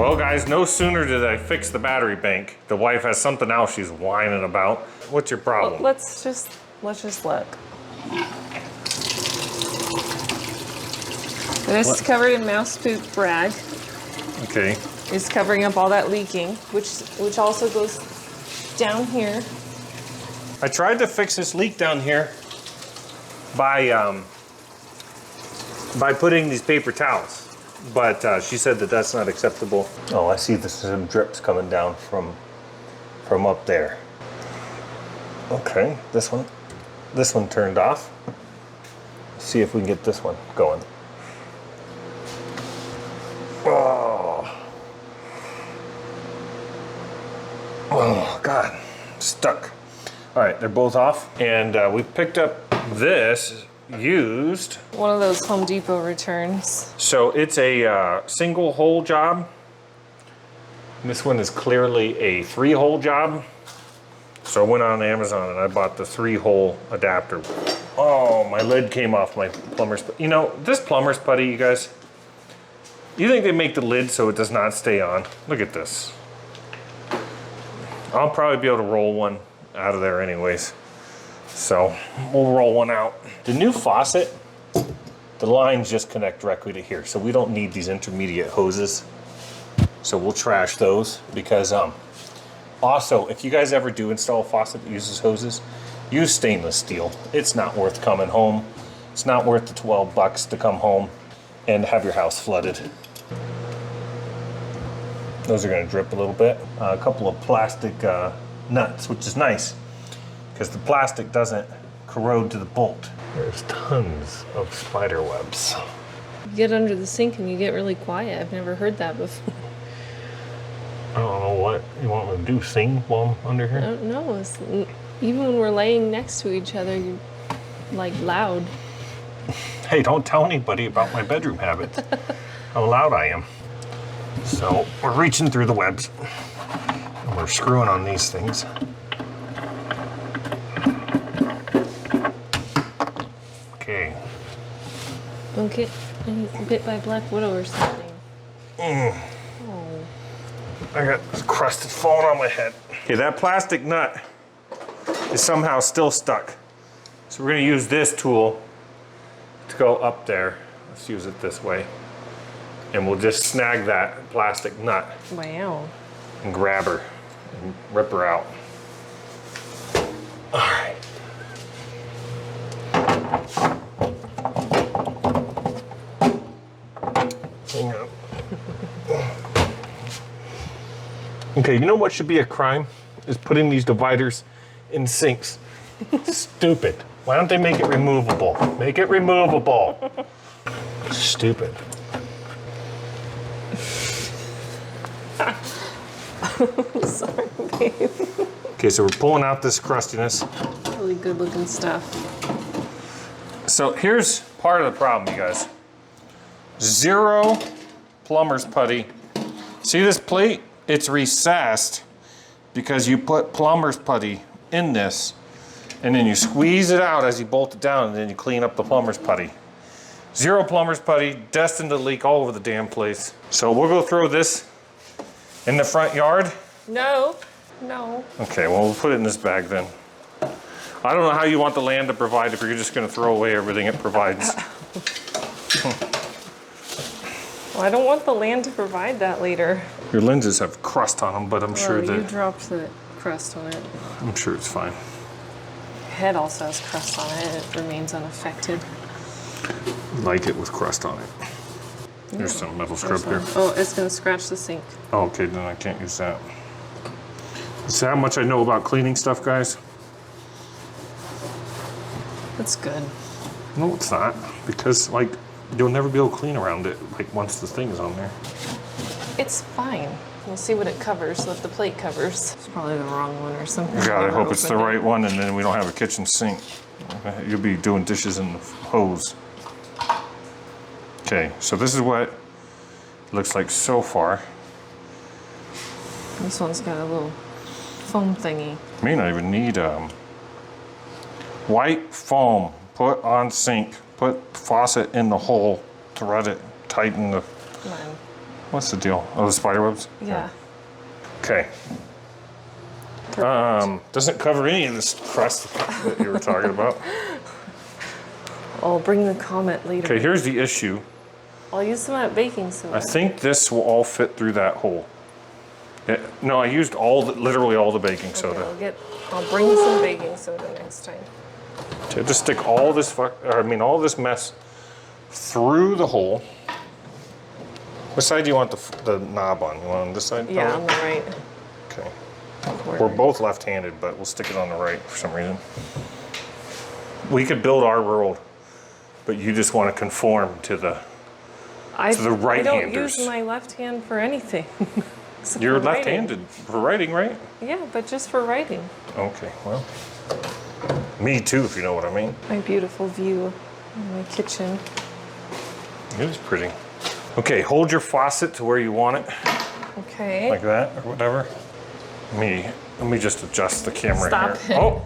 Well guys, no sooner did I fix the battery bank, the wife has something else she's whining about. What's your problem? Well, let's just look. This covered in mouse poop rag. Okay. Is covering up all that leaking, which also goes down here. I tried to fix this leak down here by putting these paper towels, but she said that that's not acceptable. Oh, I see there's some drips coming down from up there. Okay, this one turned off. Let's see if we can get this one going. Oh God, stuck. All right, they're both off, and we picked up this used. One of those Home Depot returns. So it's a single hole job. This one is clearly a 3-hole job. So I went on Amazon and I bought the 3-hole adapter. Oh, my lid came off my plumber's putty. You know, this plumber's putty, you guys, you think they make the lid so it does not stay on? Look at this. I'll probably be able to roll one out of there anyways. So we'll roll one out. The new faucet, the lines just connect directly to here. So we don't need these intermediate hoses. So we'll trash those because also, if you guys ever do install a faucet that uses hoses, use stainless steel. It's not worth coming home. It's not worth the 12 bucks to come home and have your house flooded. Those are gonna drip a little bit. A couple of plastic nuts, which is nice because the plastic doesn't corrode to the bolt. There's tons of spider webs. You get under the sink and you get really quiet. I've never heard that before. I don't know what you want me to do, sing while I'm under here? I don't know. Even when we're laying next to each other, you're like loud. Hey, don't tell anybody about my bedroom habits. How loud I am. So we're reaching through the webs and we're screwing on these things. Okay. Don't get bit by black widow or something. Oh. I got this crusted falling on my head. Okay, that plastic nut is somehow still stuck. So we're gonna use this tool to go up there. Let's use it this way. And we'll just snag that plastic nut. Wow. And grab her and rip her out. All right. Hang on. Okay, you know what should be a crime? Is putting these dividers in sinks. Stupid. Why don't they make it removable? Make it removable. Stupid. Sorry, babe. Okay, so we're pulling out this crustiness. Really good looking stuff. So here's part of the problem, you guys. 0 plumber's putty. See this plate? It's recessed because you put plumber's putty in this and then you squeeze it out as you bolt it down and then you clean up the plumber's putty. 0 plumber's putty, destined to leak all over the damn place. So we'll go throw this in the front yard. No. No. Okay, well, we'll put it in this bag then. I don't know how you want the land to provide if you're just gonna throw away everything it provides. Well, I don't want the land to provide that later. Your lenses have crust on them, but I'm sure you that... dropped the crust on it. I'm sure it's fine. Your head also has crust on it. It remains unaffected. Like it with crust on it. There's some metal scrub here. Oh, it's gonna scratch the sink. Oh, okay, then I can't use that. See how much I know about cleaning stuff, guys? That's good. No, it's not. Because, like, you'll never be able to clean around it, like, once the thing is on there. It's fine. We'll see what it covers, what the plate covers. It's probably the wrong one or something. God, I hope it's the right one, and then we don't have a kitchen sink. You'll be doing dishes in the hose. Okay, so this is what it looks like so far. This one's got a little foam thingy. May not even need white foam. Put on sink. Put faucet in the hole. Thread it. Tighten the... Come on. What's the deal? Oh, the spider webs? Yeah. Okay. Doesn't cover any of this crust that you were talking about. I'll bring the comment later. Okay, here's the issue. I'll use some of that baking soda. I think this will all fit through that hole. No, I used literally all the baking soda. Okay, I'll bring some baking soda next time. Okay, just stick all this all this mess through the hole. What side do you want the knob on? You want on this side? Yeah, on the right. Okay. Corner. We're both left-handed, but we'll stick it on the right for some reason. We could build our world, but you just want to conform to the right-handers. I don't use my left hand for anything. You're left-handed for writing, right? Yeah, but just for writing. Okay, well, me too, if you know what I mean. My beautiful view in my kitchen. It is pretty. Okay, hold your faucet to where you want it, Okay. like that or whatever. Let me just adjust the camera Stop here. it. Oh,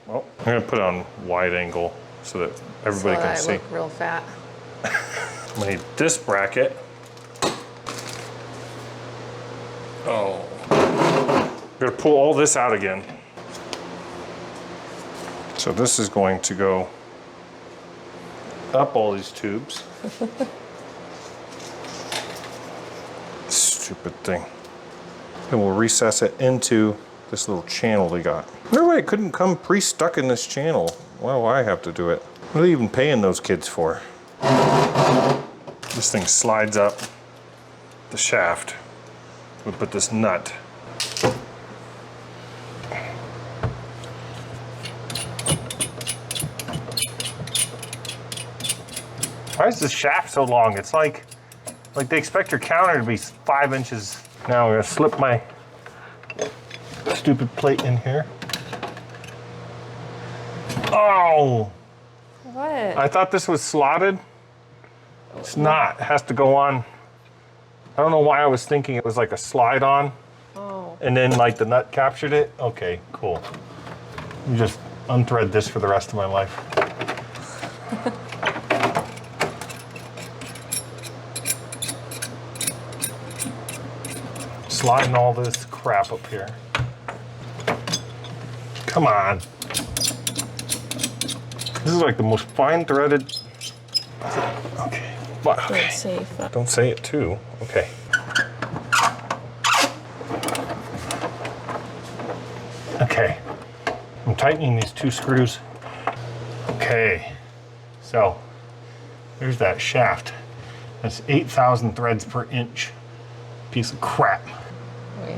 well, I'm gonna put it on wide angle so that everybody can see. I look real fat. I'm gonna need this bracket. Oh. I'm gonna pull all this out again. So this is going to go up all these tubes. Stupid thing. And we'll recess it into this little channel they got. No way, it couldn't come pre-stuck in this channel. Why do I have to do it? What are they even paying those kids for? This thing slides up the shaft. We put this nut. Why is the shaft so long? It's like they expect your counter to be 5 inches. Now we're gonna slip my stupid plate in here. Oh! What? I thought this was slotted. It's not. It has to go on. I don't know why I was thinking it was like a slide on. Oh. And then like the nut captured it. Okay, cool. You just unthread this for the rest of my life. Sliding all this crap up here. Come on. This is like the most fine threaded. Okay. Okay. Safe. Don't say it too. Okay. Okay. I'm tightening these 2 screws. Okay. So there's that shaft. That's 8,000 threads per inch. Piece of crap. Oh, yeah.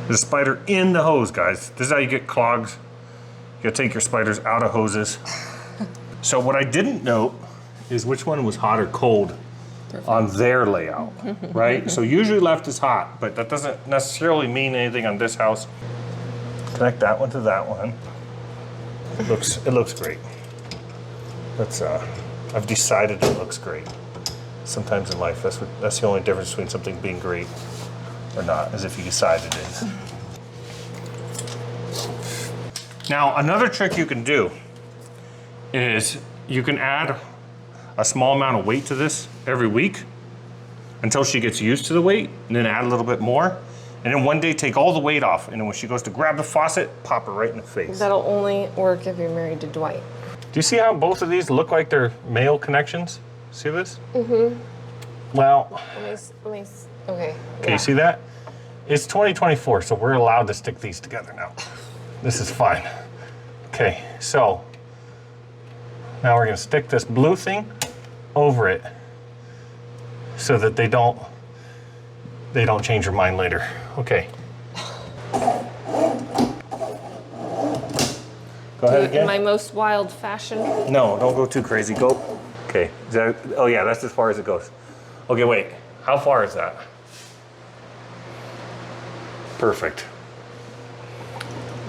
There's a spider in the hose, guys. This is how you get clogs. You gotta take your spiders out of hoses. So what I didn't note is which one was hot or cold on their layout, right? So usually left is hot, but that doesn't necessarily mean anything on this house. Connect that one to that one. It looks great. I've decided it looks great. Sometimes in life, that's the only difference between something being great or not, is if you decide it is. Now, another trick you can do is you can add a small amount of weight to this every week until she gets used to the weight, and then add a little bit more. And then one day take all the weight off, and then when she goes to grab the faucet, pop her right in the face. That'll only work if you're married to Dwight. Do you see how both of these look like they're male connections? See this? Mm-hmm. Well. Okay. Okay, you see that? It's 2024, so we're allowed to stick these together now. This is fine. Okay, so now we're gonna stick this blue thing over it so that they don't change their mind later. Okay. Go ahead again. In my most wild fashion. No, don't go too crazy. Go. Okay. Oh yeah, that's as far as it goes. Okay, wait. How far is that? Perfect.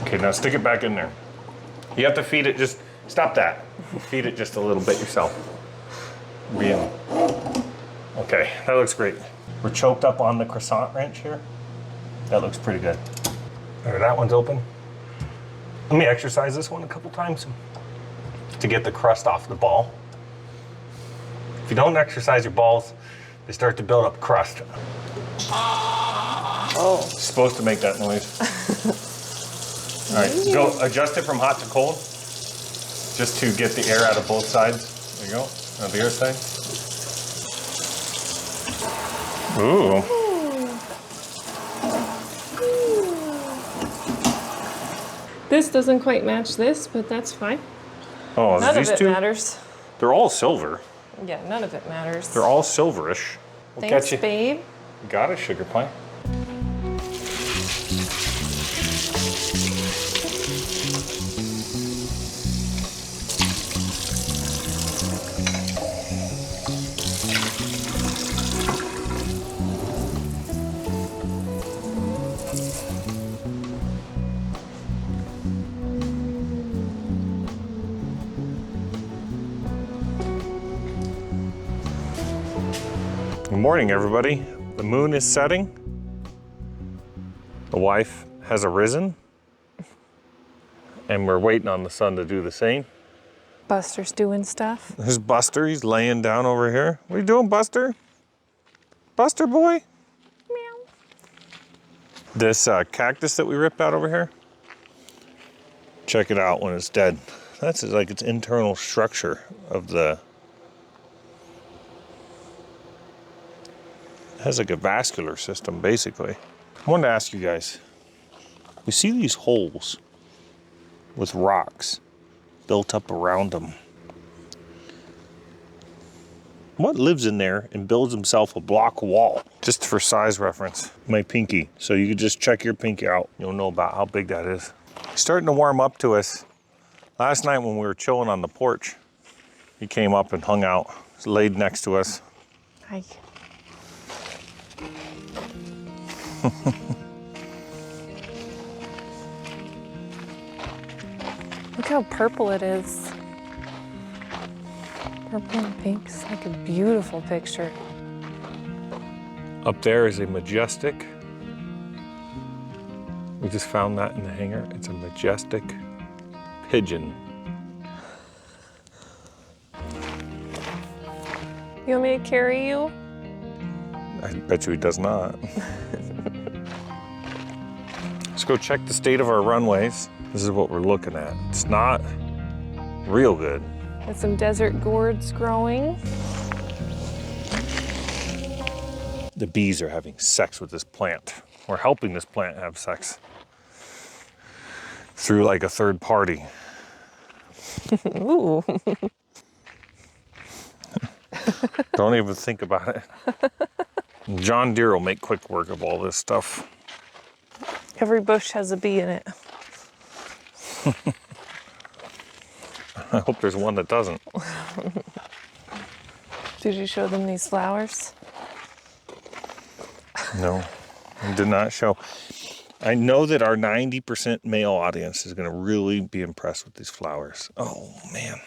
Okay, now stick it back in there. You have to feed it just, stop that. Feed it just a little bit yourself. Okay, that looks great. We're choked up on the croissant wrench here. That looks pretty good. There, that one's open. Let me exercise this one a couple times to get the crust off the ball. If you don't exercise your balls, they start to build up crust. Oh. It's supposed to make that noise. All right, go adjust it from hot to cold, just to get the air out of both sides. There you go, on the other side. Ooh. This doesn't quite match this, but that's fine. Oh, None of these it two? matters. They're all silver. Yeah, none of it matters. They're all silverish. We'll Thanks, catch you. babe. Got it, sugar pie. Good morning, everybody. The moon is setting. The wife has arisen. And we're waiting on the sun to do the same. Buster's doing stuff. There's Buster, he's laying down over here. What are you doing, Buster? Buster boy? Meow. This cactus that we ripped out over here, check it out when it's dead. That's like its internal structure of the, it has like a vascular system, basically. I wanted to ask you guys, we see these holes with rocks built up around them. What lives in there and builds himself a block wall? Just for size reference, my pinky. So you can just check your pinky out. You'll know about how big that is. It's starting to warm up to us. Last night when we were chilling on the porch, he came up and hung out. He laid next to us. Hi. Look how purple it is. Purple and pink. It's like a beautiful picture. Up there is a majestic. We just found that in the hangar. It's a majestic pigeon. You want me to carry you? I bet you he does not. Let's go check the state of our runways. This is what we're looking at. It's not real good. Got some desert gourds growing. The bees are having sex with this plant. We're helping this plant have sex through like a third party. Ooh. Don't even think about it. John Deere will make quick work of all this stuff. Every bush has a bee in it. I hope there's one that doesn't. Did you show them these flowers? No, I did not show. I know that our 90% male audience is going to really be impressed with these flowers. Oh, man.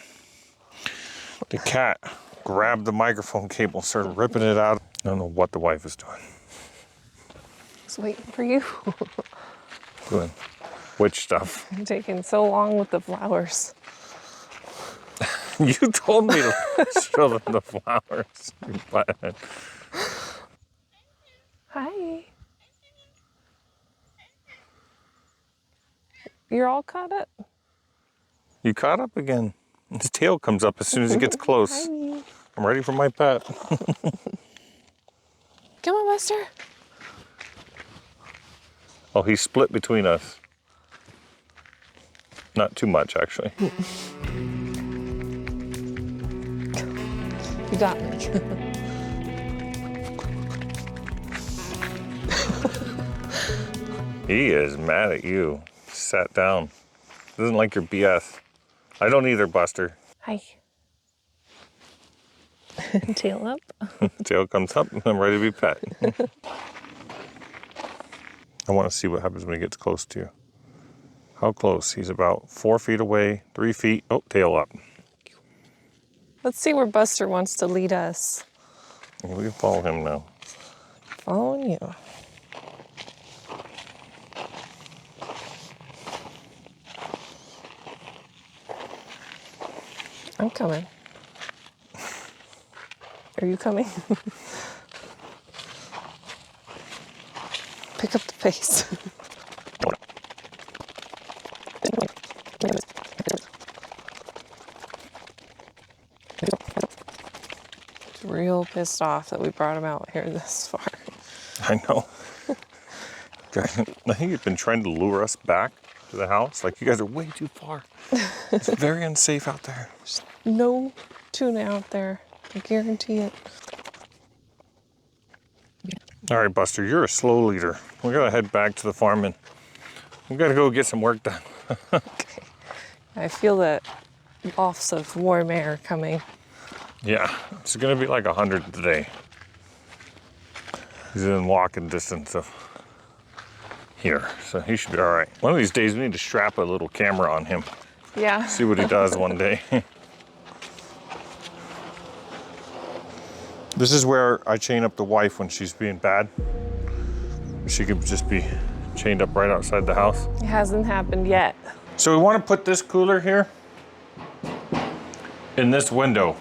The cat grabbed the microphone cable and started ripping it out. I don't know what the wife is doing. Just waiting for you. Doing which stuff? I'm taking so long with the flowers. You told me to show them the flowers. You butthead. Hi. You're all caught up? You caught up again. His tail comes up as soon as he gets close. Hi. I'm ready for my pet. Come on, Buster. Oh, he's split between us. Not too much, actually. You got me. He is mad at you. Sat down. Doesn't like your BS. I don't either, Buster. Hi. Tail up. Tail comes up, I'm ready to be pet. I want to see what happens when he gets close to you. How close? He's about 4 feet away, 3 feet. Oh, tail up. Let's see where Buster wants to lead us. We can follow him now. Following you. I'm coming. Are you coming? pick up the pace. Real pissed off that we brought him out here this far. I know. I think he's been trying to lure us back to the house. Like, you guys are way too far. It's very unsafe out there. There's no tuna out there. I guarantee it. All right, Buster, you're a slow leader. We gotta head back to the farm and we gotta go get some work done. Okay. I feel that offs of warm air coming. Yeah, it's gonna be like 100 today. He's in walking distance of here, so he should be all right. One of these days we need to strap a little camera on him. Yeah. See what he does one day. This is where I chain up the wife when she's being bad. She could just be chained up right outside the house. It hasn't happened yet. So we want to put this cooler here in this window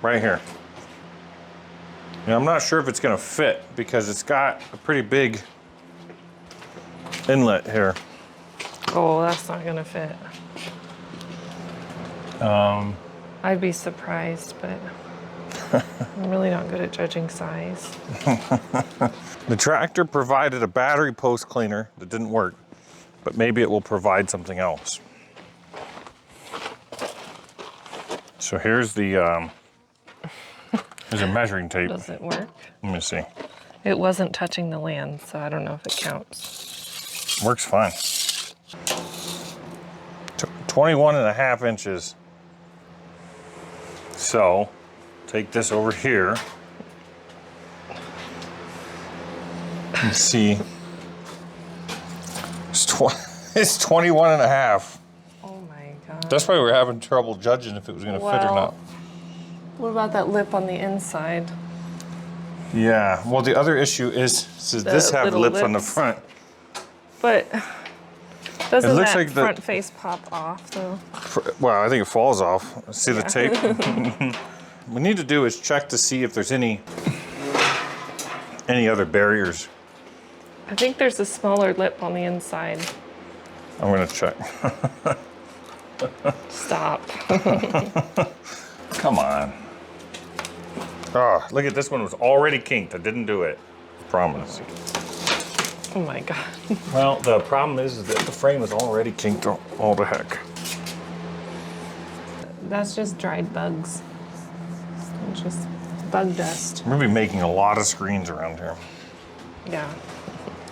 right here. And I'm not sure if it's going to fit because it's got a pretty big inlet here. Oh, that's not gonna fit. I'd be surprised, but I'm really not good at judging size. The tractor provided a battery post cleaner that didn't work, but maybe it will provide something else. So here's the here's a measuring tape. Does it work? Let me see. It wasn't touching the land, so I don't know if it counts. Works fine. 21.5 inches. So take this over here. Let's see. It's 21.5. Oh my God. That's why we're having trouble judging if it was going to fit or not. What about that lip on the inside? Yeah. Well, the other issue is, does this have little lips on the lips. front? But doesn't looks that like the- front face pop off though? Well, I think it falls off. See the tape? We need to do is check to see if there's any other barriers. I think there's a smaller lip on the inside. I'm gonna check. Stop. Come on. Oh, look at this one, was already kinked. I didn't do it. Promise. Oh my God. Well, the problem is that the frame was already kinked all the heck. That's just dried bugs. It's just bug dust. We're gonna be making a lot of screens around here. Yeah.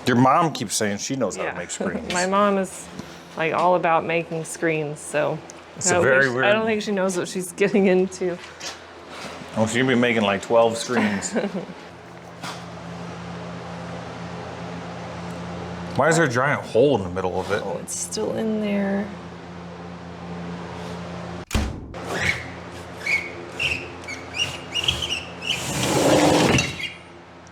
Your mom keeps saying she knows how to make screens. My mom is like all about making screens, so It's a very weird. I don't think she knows what she's getting into. Oh, so you're gonna be making like 12 screens. Why is there a giant hole in the middle of it? Oh, it's still in there.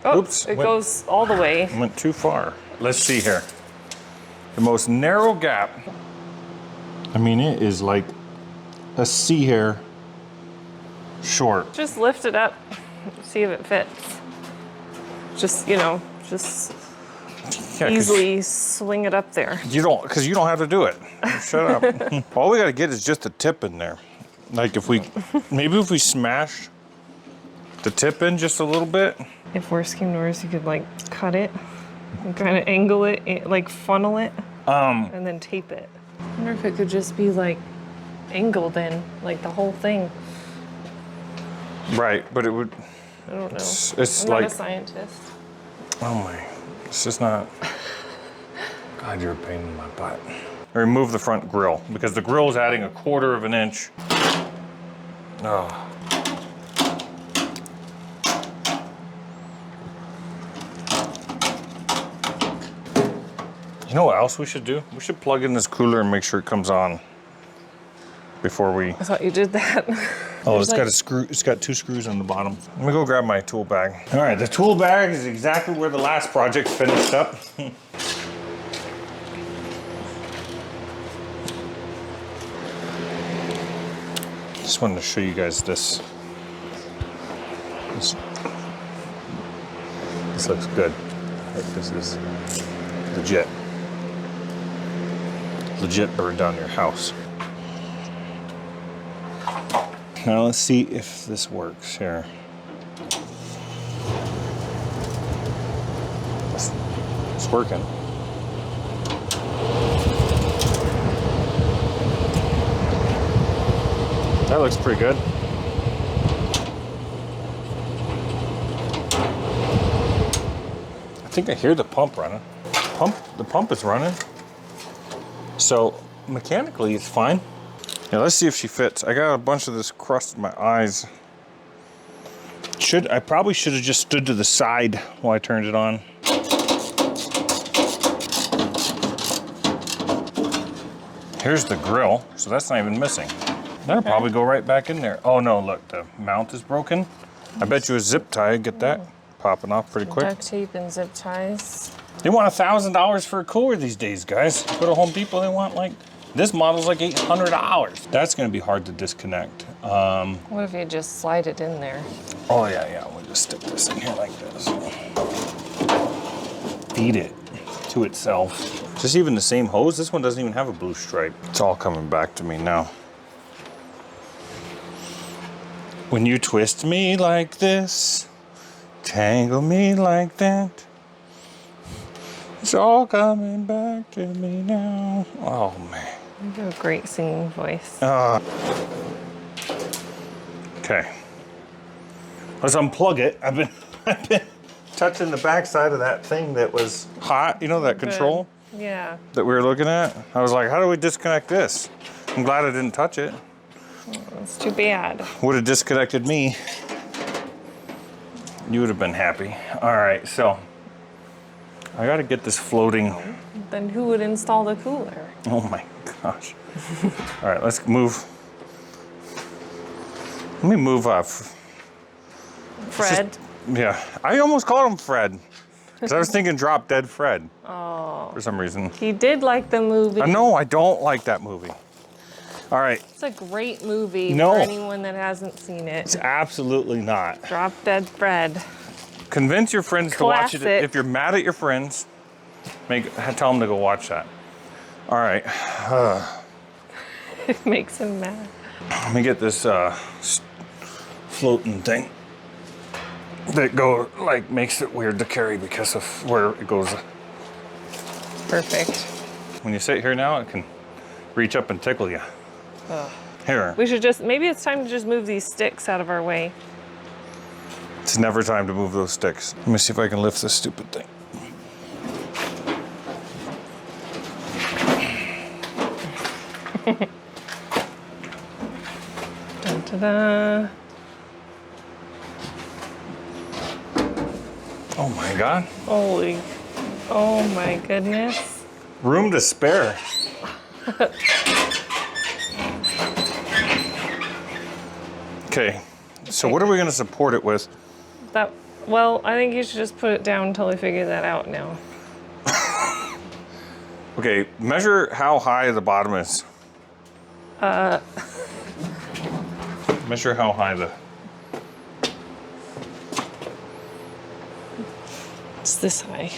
Oh, Oops, it went- goes all the way. Went too far. Let's see here. The most narrow gap. I mean, it is like a C hair short. Just lift it up, see if it fits. Just, just Yeah, 'cause easily swing it up there. you don't have to do it. Shut up. All we gotta get is just a tip in there. Like if we smash the tip in just a little bit. If worst came to worst, you could like cut it and kind of angle it, like funnel it, and then tape it. I wonder if it could just be like angled in, like the whole thing. Right, but it would. I don't know. It's I'm like, not a scientist. oh my, it's just not. God, you're a pain in my butt. Remove the front grill because the grill is adding 1/4 of an inch. Oh. You know what else we should do? We should plug in this cooler and make sure it comes on before we. I thought you did that. Oh, it's got a screw. It's got 2 screws on the bottom. Let me go grab my tool bag. All right, the tool bag is exactly where the last project finished up. Just wanted to show you guys this. This looks good. Like this is legit. Legit burn down your house. Now let's see if this works here. It's working. That looks pretty good. I think I hear the pump running. The pump is running. So mechanically it's fine. Now let's see if she fits. I got a bunch of this crust in my eyes. I probably should have just stood to the side while I turned it on. Here's the grill, so that's not even missing. That'll probably go right back in there. Oh no, look, the mount is broken. I bet you a zip tie, get that popping off pretty quick. Duct tape and zip ties. They want $1,000 for a cooler these days, guys. Go to Home Depot, they want like, this model's like $800. That's gonna be hard to disconnect. What if you just slide it in there? Oh yeah, we'll just stick this in here like this. Feed it to itself. Just even the same hose, this one doesn't even have a blue stripe. It's all coming back to me now. When you twist me like this, tangle me like that, it's all coming back to me now. Oh man. You have a great singing voice. Okay. Let's unplug it. I've been touching the backside of that thing that was hot, you know, that control Yeah. that we were looking at. I was like, how do we disconnect this? I'm glad I didn't touch it. It's too bad. Would have disconnected me. You would have been happy. All right, so I got to get this floating. Then who would install the cooler? Oh my gosh. All right, let's move. Let me move off. Fred. Yeah, I almost called him Fred. Because I was thinking Drop Dead Fred. Oh. For some reason. He did like the movie. No, I don't like that movie. All right. It's a great movie No. for anyone that hasn't seen it. It's absolutely not. Drop Dead Fred. Convince your friends to watch it. Classic. If you're mad at your friends, tell them to go watch that. All right. It makes him mad. Let me get this floating thing that makes it weird to carry because of where it goes. Perfect. When you sit here now, it can reach up and tickle you. Here. We should maybe it's time to just move these sticks out of our way. It's never time to move those sticks. Let me see if I can lift this stupid thing. Dun, ta-da. Oh my God. Oh my goodness. Room to spare. Okay, so what are we gonna support it with? Well, I think you should just put it down until we figure that out now. Okay, measure how high the bottom is. Measure how high It's this high.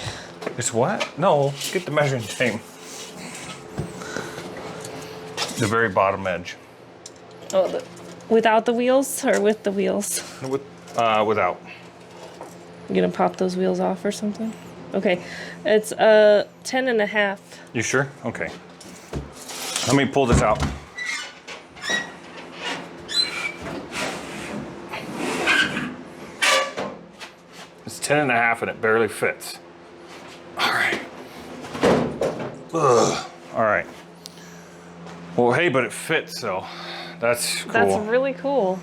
It's what? No, get the measuring tape. The very bottom edge. Oh, without the wheels or with the wheels? Without. You gonna pop those wheels off or something? Okay, it's 10 and a half. You sure? Okay. Let me pull this out. It's 10 and a half and it barely fits. All right. Ugh. All right. Well, hey, but it fits, so that's cool. That's really cool.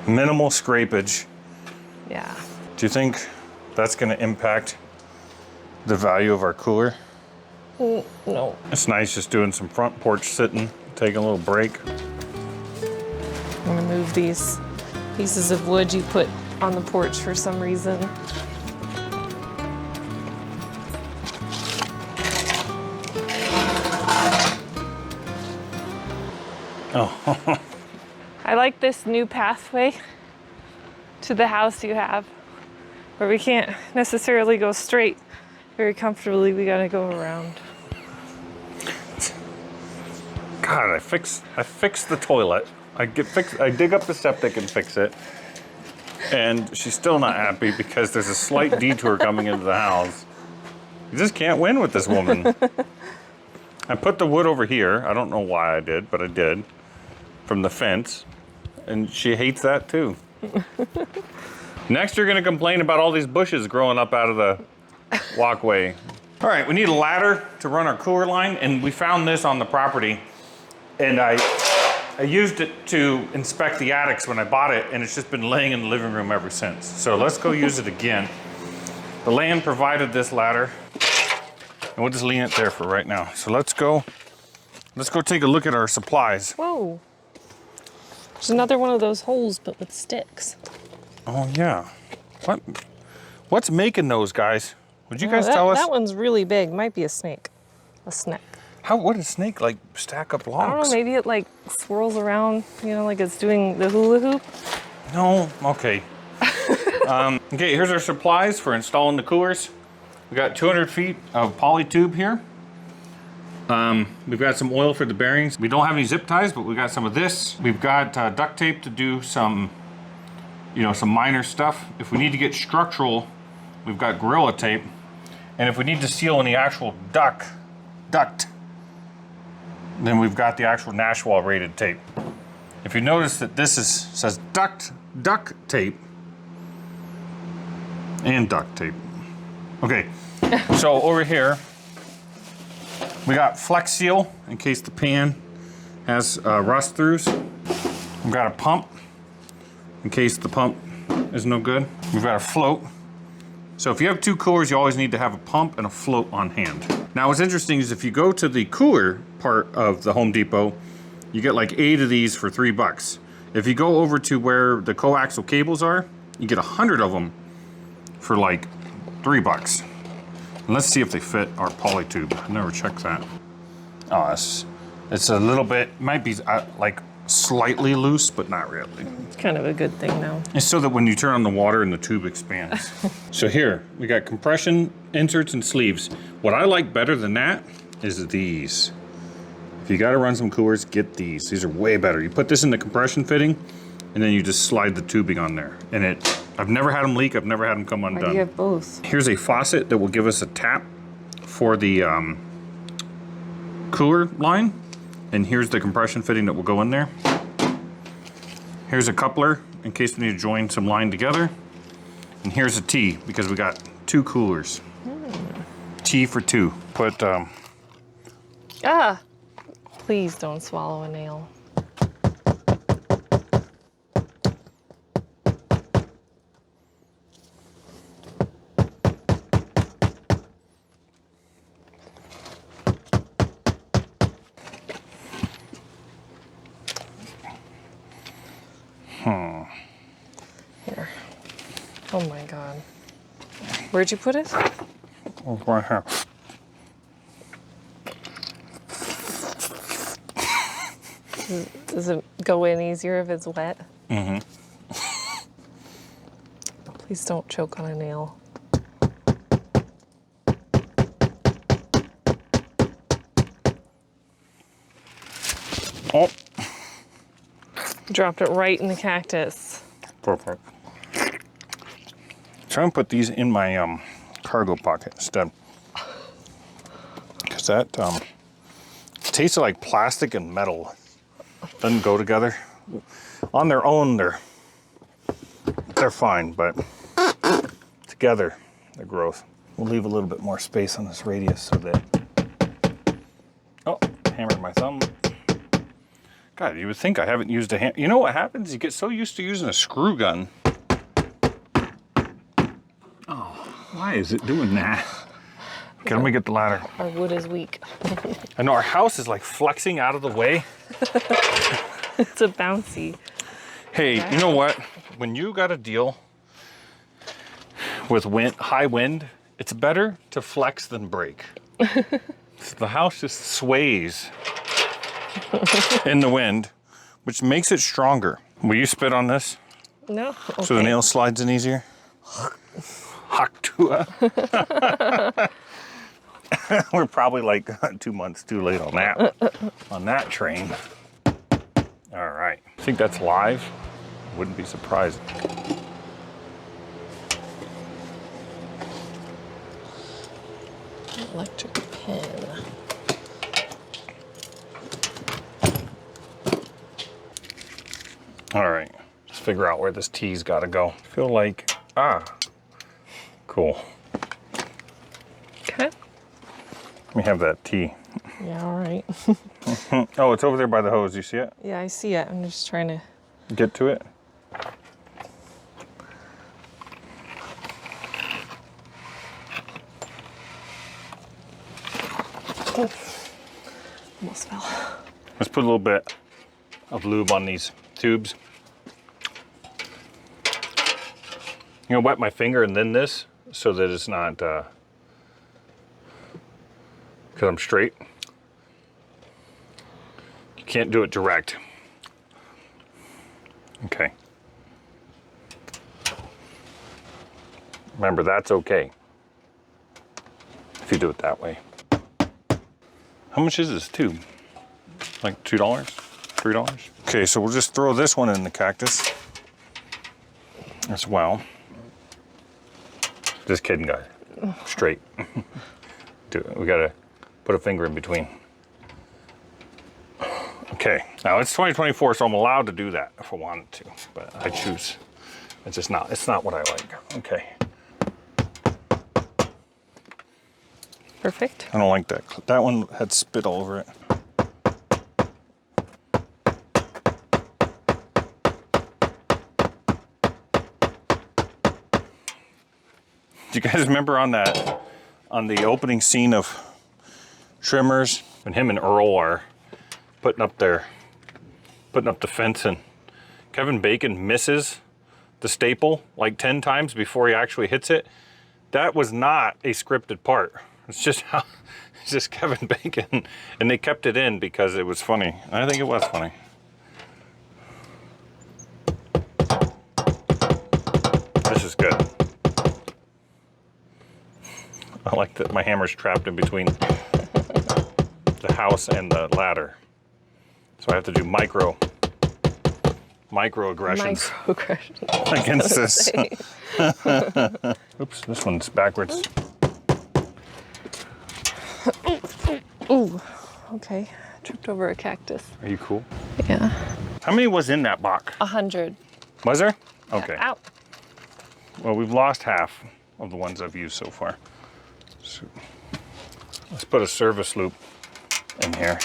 Minimal scrapage. Yeah. Do you think that's going to impact the value of our cooler? No. It's nice just doing some front porch sitting, taking a little break. I'm gonna move these pieces of wood you put on the porch for some reason. Oh. I like this new pathway to the house you have. where we can't necessarily go straight very comfortably. We gotta go around. God, I fixed the toilet. I dig up the septic and fix it. And she's still not happy because there's a slight detour coming into the house. You just can't win with this woman. I put the wood over here. I don't know why I did, but I did. From the fence. And she hates that too. Next, you're gonna complain about all these bushes growing up out of the walkway. All right, we need a ladder to run our cooler line, and we found this on the property. And I used it to inspect the attics when I bought it, and it's just been laying in the living room ever since. So let's go use it again. The land provided this ladder, and we'll just lean it there for right now. So let's go take a look at our supplies. Whoa. There's another one of those holes, but with sticks. Oh yeah. What's making those, guys? Would you guys tell us? That one's really big. Might be a snake. A snake. What does snake like stack up logs? I don't know, maybe it like swirls around, you know, like it's doing the hula hoop. No, okay. Okay, here's our supplies for installing the coolers. We got 200 feet of poly tube here. We've got some oil for the bearings. We don't have any zip ties, but we got some of this. We've got duct tape to do some, some minor stuff. If we need to get structural, we've got Gorilla tape. And if we need to seal any actual duct, then we've got the actual Nashwell rated tape. If you notice that this says duct tape and duct tape. Okay, so over here, we got Flex Seal in case the pan has rust throughs. We've got a pump in case the pump is no good. We've got a float. So if you have two coolers, you always need to have a pump and a float on hand. Now what's interesting is if you go to the cooler part of the Home Depot, you get like 8 of these for $3. If you go over to where the coaxial cables are, you get 100 of them for like $3. And let's see if they fit our poly tube. I've never checked that. Oh, it's a little bit, might be like slightly loose, but not really. It's kind of a good thing though. It's so that when you turn on the water and the tube expands. So here, we got compression inserts and sleeves. What I like better than that is these. If you gotta run some coolers, get these. These are way better. You put this in the compression fitting, and then you just slide the tubing on there. And I've never had them leak, I've never had them come undone. Why do you have both? Here's a faucet that will give us a tap for the cooler line. And here's the compression fitting that will go in there. Here's a coupler in case we need to join some line together. And here's a T because we got 2 coolers. T for 2. Put, Please don't swallow a nail. Here. Oh my God. Where'd you put it? Oh, right here. Does it go in easier if it's wet? Mm-hmm. Please don't choke on a nail. Oh. Dropped it right in the cactus. Perfect. Try and put these in my cargo pocket instead. Because that tastes like plastic and metal. Doesn't go together. On their own, they're fine, but together, they're gross. We'll leave a little bit more space on this radius so that... Oh, hammered my thumb. God, you would think I haven't used a hand. You know what happens? You get so used to using a screw gun. Oh, why is it doing that? Okay, let me get the ladder. Our wood is weak. I know our house is like flexing out of the way. It's a bouncy. Hey, you know what? When you got to deal with high wind, it's better to flex than break. So the house just sways in the wind, which makes it stronger. Will you spit on this? No. Okay. So the nail slides in easier? Haktua. We're probably like 2 months too late on that train. All right, I think that's live. Wouldn't be surprised. Electric pin. All right, let's figure out where this T's got to go. I feel like, cool. Okay. Let me have that T. Yeah, all right. Oh, it's over there by the hose. You see it? Yeah, I see it. I'm just trying to Get to it. almost fell. Let's put a little bit of lube on these tubes. You know, wet my finger and then this so that it's not, because I'm straight. You can't do it direct. Okay. Remember, that's okay if you do it that way. How much is this tube? Like $2? $3? Okay, so we'll just throw this one in the cactus as well. Just kidding, guys. Straight. We gotta put a finger in between. Okay, now it's 2024, so I'm allowed to do that if I wanted to, but I choose. It's just not, it's not what I like. Okay. Perfect. I don't like that. That one had spit all over it. Do you guys remember on the opening scene of Trimmers, when him and Earl are putting up the fence and Kevin Bacon misses the staple like 10 times before he actually hits it? That was not a scripted part. It's just Kevin Bacon, and they kept it in because it was funny. I think it was funny. This is good. I like that my hammer's trapped in between the house and the ladder. So I have to do microaggressions against this. Oops, this one's backwards. Ooh, okay. Tripped over a cactus. Are you cool? Yeah. How many was in that box? 100. Was there? Okay. Ow. Well, we've lost half of the ones I've used so far. So let's put a service loop in here.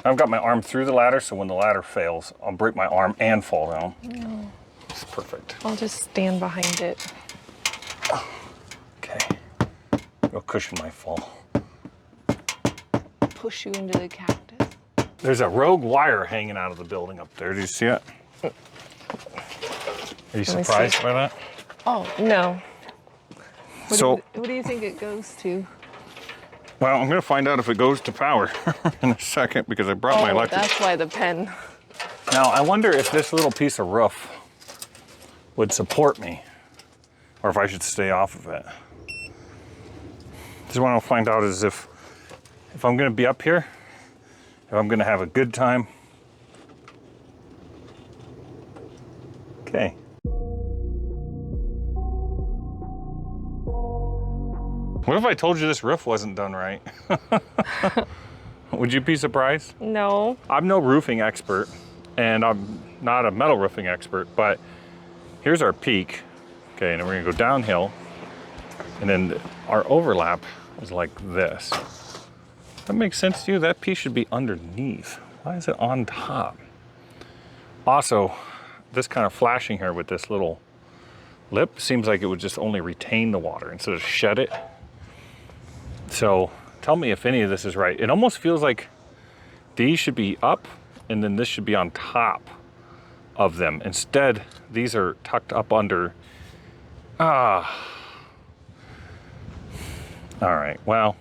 I've got my arm through the ladder, so when the ladder fails, I'll break my arm and fall down. No. It's perfect. I'll just stand behind it. Okay. It'll cushion my fall. Push you into the cactus. There's a rogue wire hanging out of the building up there. Do you see it? Are you surprised by that? Oh, no. What do you think it goes to? Well, I'm going to find out if it goes to power in a second because I brought my electric. That's why the pen. Now, I wonder if this little piece of roof would support me or if I should stay off of it. Just want to find out is if I'm going to be up here, if I'm going to have a good time. Okay. What if I told you this roof wasn't done right? Would you be surprised? No. I'm no roofing expert, and I'm not a metal roofing expert, but here's our peak. Okay, and then we're gonna go downhill, and then our overlap is like this. That makes sense to you? That piece should be underneath. Why is it on top? Also, this kind of flashing here with this little lip seems like it would just only retain the water instead of shed it. So tell me if any of this is right. It almost feels like these should be up and then this should be on top of them. Instead, these are tucked up under. All right, well,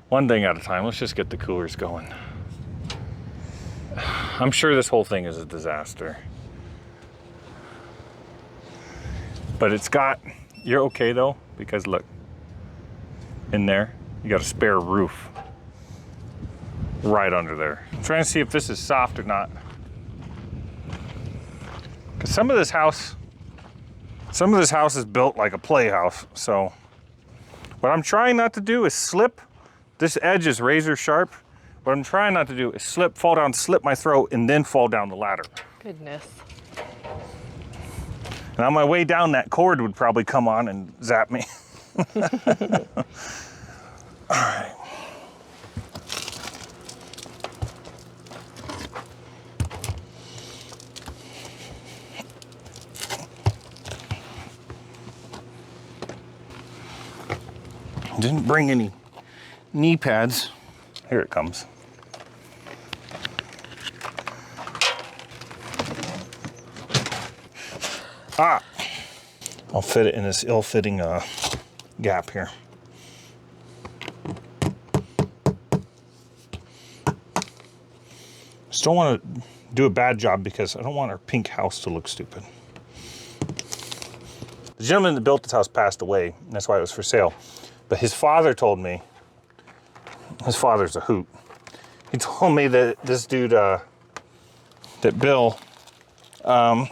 one thing at a time. Let's just get the coolers going. I'm sure this whole thing is a disaster. But it's got You're okay though, because look, in there, you got a spare roof right under there. I'm trying to see if this is soft or not. Because some of this house is built like a playhouse. So what I'm trying not to do is slip. This edge is razor sharp. What I'm trying not to do is slip, fall down, slip my throat, and then fall down the ladder. Goodness. And on my way down, that cord would probably come on and zap me. All right. Didn't bring any knee pads. Here it comes. Ah! I'll fit it in this ill-fitting gap here. Just don't want to do a bad job because I don't want our pink house to look stupid. The gentleman that built this house passed away, and that's why it was for sale. But his father told me, his father's a hoot. He told me that this dude, that Bill, was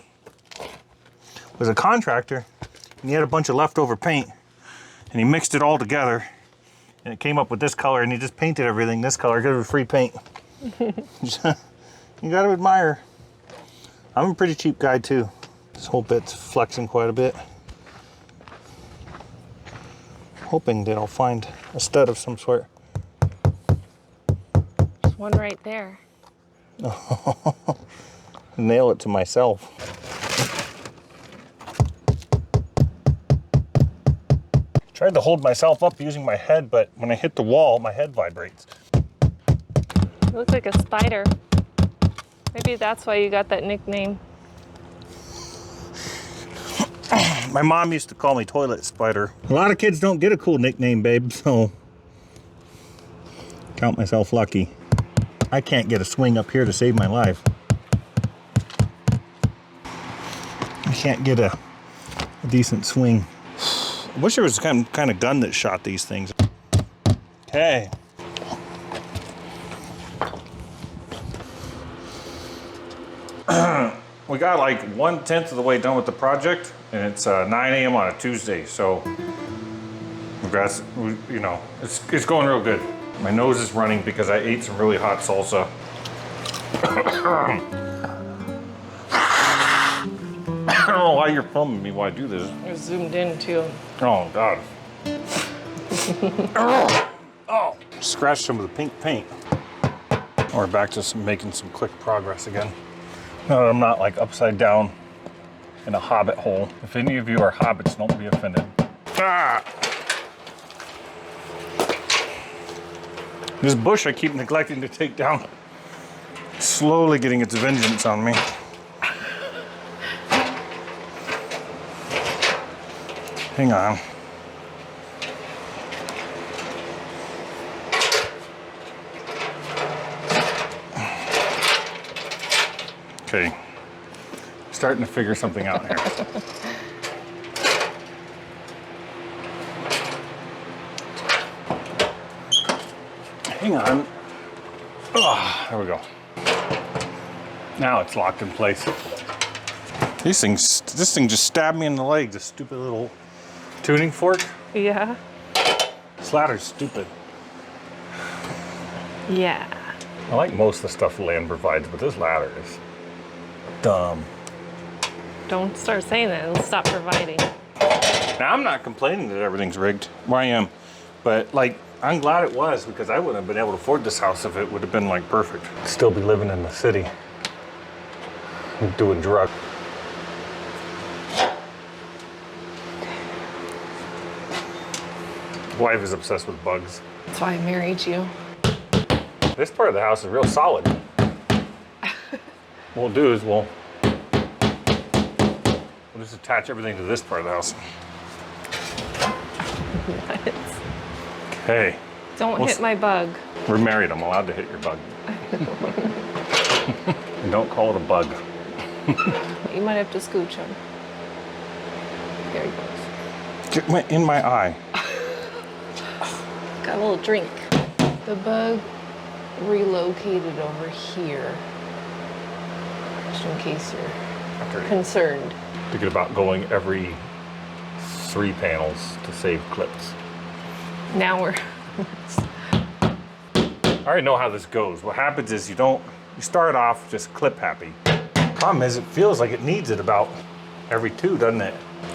a contractor, and he had a bunch of leftover paint, and he mixed it all together, and it came up with this color, and he just painted everything this color, got it with free paint. You gotta admire. I'm a pretty cheap guy too. This whole bit's flexing quite a bit. Hoping that I'll find a stud of some sort. There's one right there. Nail it to myself. Tried to hold myself up using my head, but when I hit the wall, my head vibrates. You look like a spider. Maybe that's why you got that nickname. My mom used to call me Toilet Spider. A lot of kids don't get a cool nickname, babe, so count myself lucky. I can't get a swing up here to save my life. I can't get a decent swing. I wish there was some kind of gun that shot these things. Okay. We got like 1/10 of the way done with the project, and it's 9 a.m. on a Tuesday, so you know, it's going real good. My nose is running because I ate some really hot salsa. I don't know why you're filming me while I do this. You're zoomed in too. Oh, God. Oh, scratched some of the pink paint. We're back to making some quick progress again. Now that I'm not like upside down in a hobbit hole. If any of you are hobbits, don't be offended. Ah! This bush I keep neglecting to take down, slowly getting its vengeance on me. Hang on. Okay, starting to figure something out here. Hang on. Oh, there we go. Now it's locked in place. This thing just stabbed me in the leg, this stupid little tuning fork. Yeah. This ladder's stupid. Yeah. I like most of the stuff land provides, but this ladder is dumb. Don't start saying that. It'll stop providing. Now, I'm not complaining that everything's rigged. Well, I am. But, like, I'm glad it was, because I wouldn't have been able to afford this house if it would have been, like, perfect. I'd still be living in the city. Doing drugs. Wife is obsessed with bugs. That's why I married you. This part of the house is real solid. What we'll do is we'll just attach everything to this part of the house. What? Okay. Don't hit my bug. We're married. I'm allowed to hit your bug. Don't call it a bug. You might have to scooch him. There he goes. in my eye. Got a little drink. The bug relocated over here, just in case you're concerned. Thinking about going every 3 panels to save clips. Now we're... I already know how this goes. What happens is you start off just clip happy. Problem is, it feels like it needs it about every 2, doesn't it?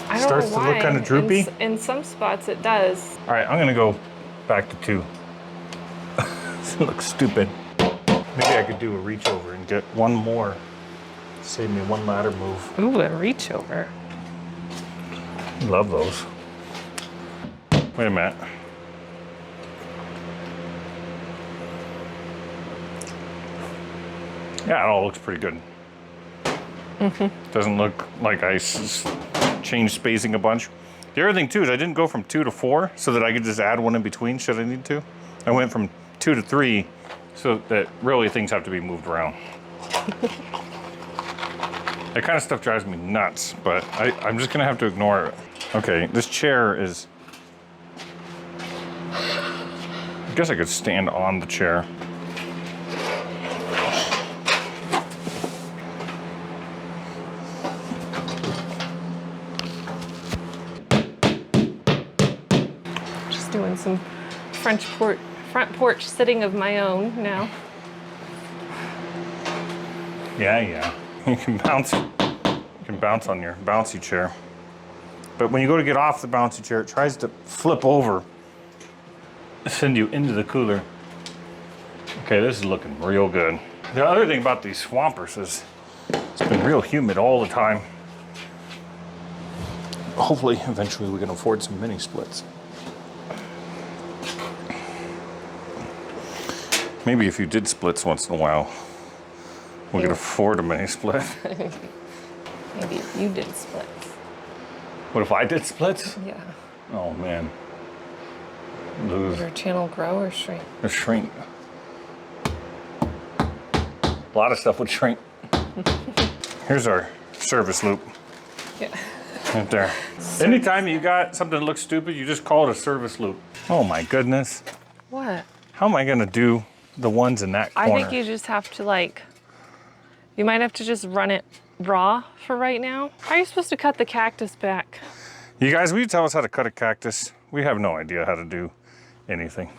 I don't Starts know to why. look kind of droopy. In some spots it does. All right, I'm gonna go back to 2. It looks stupid. Maybe I could do a reach over and get one more. Save me one ladder move. Ooh, a reach over. Love those. Wait a minute. Yeah, it all looks pretty good. Doesn't look like I changed spacing a bunch. The other thing too is I didn't go from 2 to 4 so that I could just add one in between should I need to. I went from 2 to 3 so that really things have to be moved around. That kind of stuff drives me nuts, but I'm just gonna have to ignore it. Okay, this chair is... I guess I could stand on the chair. Just doing some front porch sitting of my own now. Yeah. You can bounce on your bouncy chair. But when you go to get off the bouncy chair, it tries to flip over, send you into the cooler. Okay, this is looking real good. The other thing about these swampers is it's been real humid all the time. Hopefully, eventually we can afford some mini splits. Maybe if you did splits once in a while, we could afford a mini split. Maybe if you did splits. What if I did splits? Yeah. Oh man. Does your channel grow or shrink? Or shrink. A lot of stuff would shrink. Here's our service loop. Yeah. Right there. Anytime you got something that looks stupid, you just call it a service loop. Oh my goodness. What? How am I gonna do the ones in that corner? I think you just have to you might have to just run it raw for right now. How are you supposed to cut the cactus back? You guys, will you tell us how to cut a cactus? We have no idea how to do anything.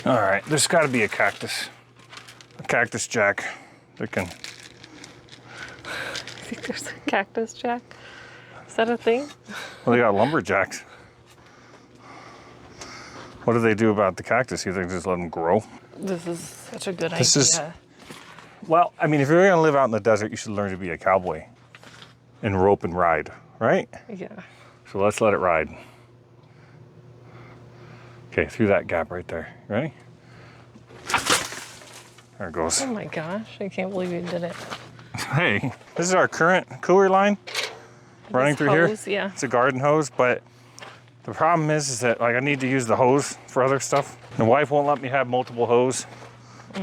All right, there's gotta be a cactus jack that can... I think there's a cactus jack. Is that a thing? Well, they got lumberjacks. What do they do about the cactus? You think just let them grow? This is such a good idea. Well, I mean, if you're gonna live out in the desert, you should learn to be a cowboy and rope and ride, right? Yeah. So let's let it ride. Okay, through that gap right there. Ready? There it goes. Oh my gosh, I can't believe you did it. Hey, this is our current cooler line running through hose, here. Yeah. It's a garden hose, but the problem is that I need to use the hose for other stuff. The wife won't let me have multiple hose,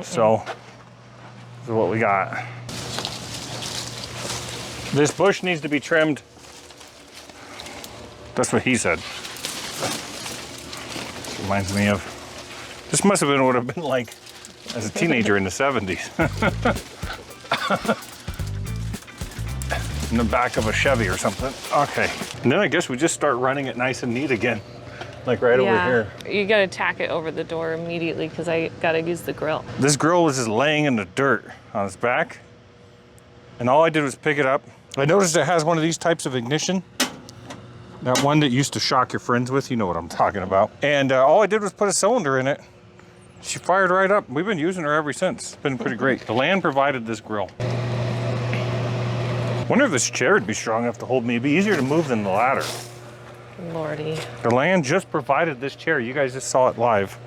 so this is what we got. This bush needs to be trimmed. That's what he said. Reminds me of, this must have been what I've been like as a teenager in the 70s. In the back of a Chevy or something. Okay, and then I guess we just start running it nice and neat again. Like right over here. You gotta tack it over the door immediately because I gotta use the grill. This grill was just laying in the dirt on its back. And all I did was pick it up. I noticed it has one of these types of ignition. That one that you used to shock your friends with, you know what I'm talking about. And all I did was put a cylinder in it. She fired right up. We've been using her ever since. It's been pretty great. The land provided this grill. Wonder if this chair would be strong enough to hold me. It'd be easier to move than the ladder. Lordy. The land just provided this chair. You guys just saw it live.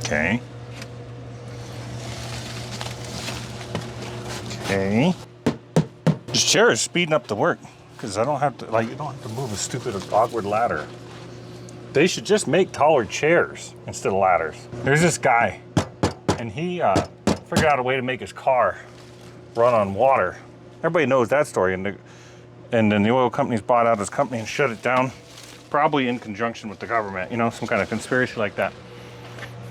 Okay. Okay. This chair is speeding up the work because I don't have to, you don't have to move a stupid, awkward ladder. They should just make taller chairs instead of ladders. There's this guy and he figured out a way to make his car run on water. Everybody knows that story, and then the oil companies bought out his company and shut it down, probably in conjunction with the government, you know, some kind of conspiracy like that.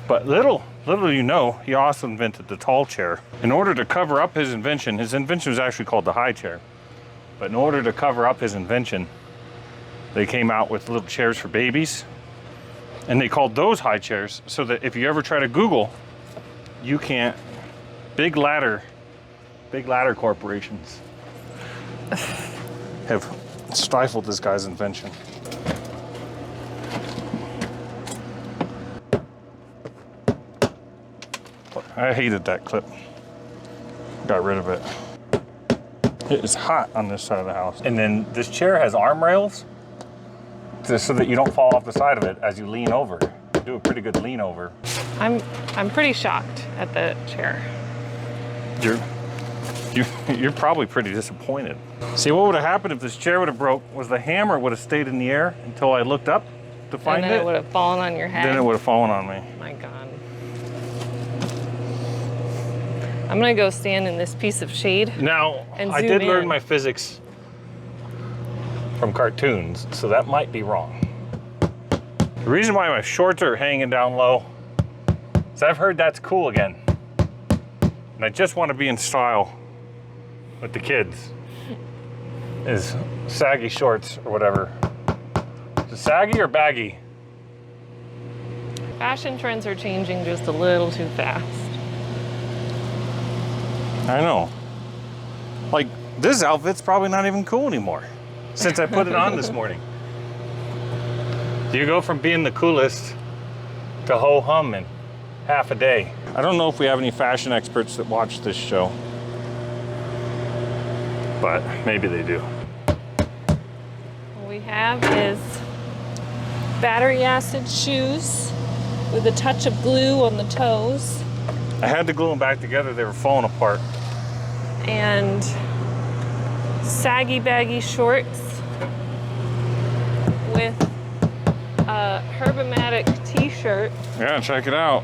But little you know, he also invented the tall chair. In order to cover up his invention was actually called the high chair. But in order to cover up his invention, they came out with little chairs for babies, and they called those high chairs, so that if you ever try to Google, you can't. Big ladder corporations have stifled this guy's invention. I hated that clip. Got rid of it. It is hot on this side of the house. And then this chair has arm rails just so that you don't fall off the side of it as you lean over. You do a pretty good lean over. I'm pretty shocked at the chair. You're probably pretty disappointed. See, what would have happened if this chair would have broke was the hammer would have stayed in the air until I looked up to find it. And then it would have fallen on your head. Then it would have fallen on me. My God. I'm gonna go stand in this piece of shade. Now, and I zoom did in. learn my physics from cartoons, so that might be wrong. The reason why my shorts are hanging down low is I've heard that's cool again. And I just want to be in style with the kids. Is saggy shorts or whatever. Is it saggy or baggy? Fashion trends are changing just a little too fast. I know. Like, this outfit's probably not even cool anymore since I put it on this morning. You go from being the coolest to ho-hum in half a day. I don't know if we have any fashion experts that watch this show, but maybe they do. What we have is battery acid shoes with a touch of glue on the toes. I had to glue them back together. They were falling apart. And saggy baggy shorts with a Herb-O-Matic t-shirt Yeah, check it out.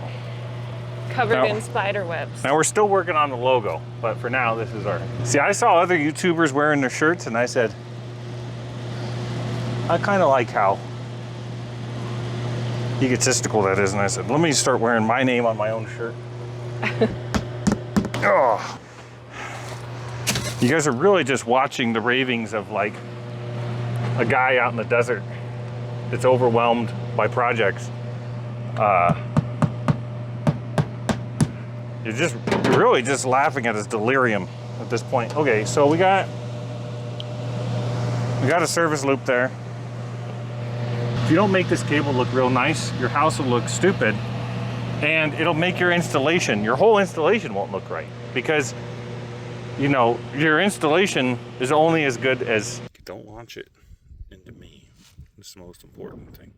covered Now- in spider webs. Now we're still working on the logo, but for now, this is our... See, I saw other YouTubers wearing their shirts and I said, I kind of like how egotistical that is. And I said, let me start wearing my name on my own shirt. Oh. You guys are really just watching the ravings of like a guy out in the desert that's overwhelmed by projects. You're really just laughing at his delirium at this point. Okay, so we got a service loop there. If you don't make this cable look real nice, your house will look stupid, and it'll make your whole installation won't look right, because you know your installation is only as good as... Don't launch it into me. It's the most important thing.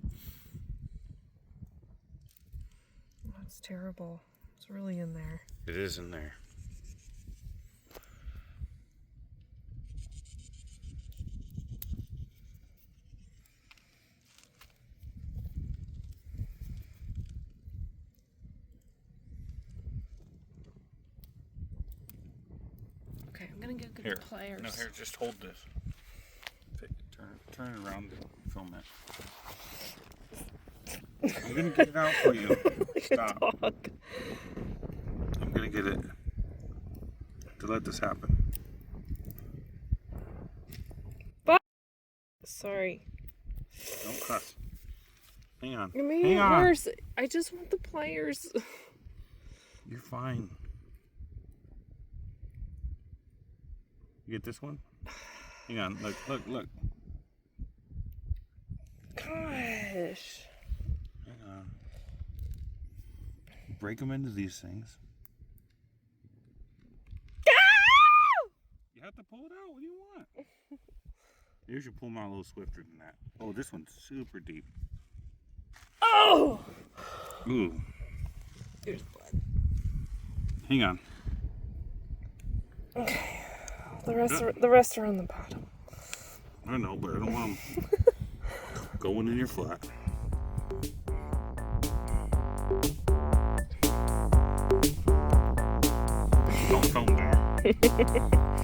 That's terrible. It's really in there. It is in there. Okay, I'm gonna go get Here. the pliers. No, here, just hold this. Turn it around and film it. I'm gonna get it out for you. Stop. Dog. I'm gonna get it to let this happen. Sorry. Don't cuss. Hang on. You're making Hang it on. worse. I just want the pliers. You're fine. You get this one? Hang on. Look. Gosh. Hang on. Break them into these things. You have to pull it out. What do you want? You should pull them out a little swifter than that. Oh, this one's super deep. Oh! Ooh. There's blood. Hang on. Okay. The rest are on the bottom. I know, but I don't want them going in your flat. Don't film there.